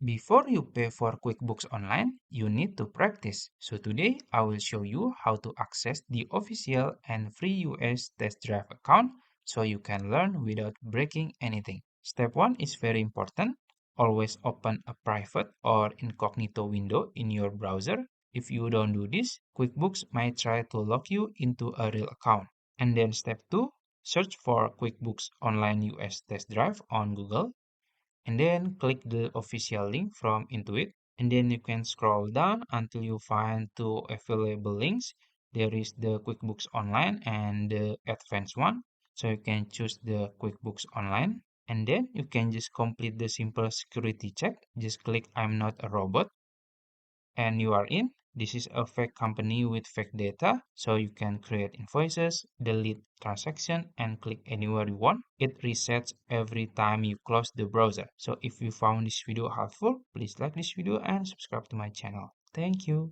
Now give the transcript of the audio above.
Before you pay for QuickBooks Online, you need to practice. So today I will show you how to access the official and free US Test Drive account so you can learn without breaking anything. Step 1 is very important. Always open a private or incognito window in your browser. If you don't do this, QuickBooks might try to lock you into a real account. And then step 2, search for QuickBooks Online US Test Drive on Google and then click the official link from Intuit, and then you can scroll down until you find two available links. There is the QuickBooks Online and the advanced one, so you can choose the QuickBooks Online, and then you can just complete the simple security check. Just click I'm not a robot and you are in. This is a fake company with fake data, so you can create invoices, delete transaction, and click anywhere you want. It resets every time you close the browser. So if you found this video helpful, please like this video and subscribe to my channel. Thank you.